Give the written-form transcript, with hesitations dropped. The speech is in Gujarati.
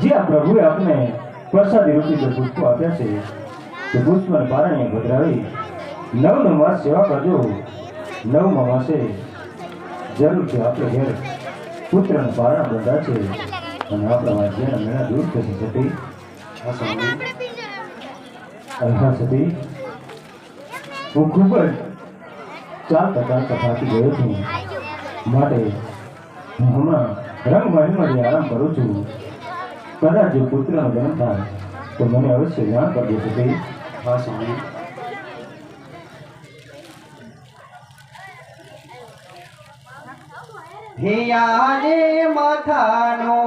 જે આ પ્રભુએ આપને પ્રસાદી રૂપી જે પુષ્પો આપ્યા છે તે પુષ્પને પારણીએ ભદ્રાવી 9 માસ સેવા કરજો. 9મા માસે જરૂરથી આપણે ઘેર પુત્રને પારણા બંધા છે અને આપણા વાદ્યના મેળા દૂર થશે. સતી હા સતી, હું ખૂબ જ ચાલતા ચાલતા થાકી ગયો છું, માટે હું હમણાં રંગ મહેલમાંથી આરામ કરું છું. કદાચ જો પુત્રનો જન્મ થાય તો મને અવશ્ય જાણ કરજો સતી. હા સ્વામી. હિયાને માથાનો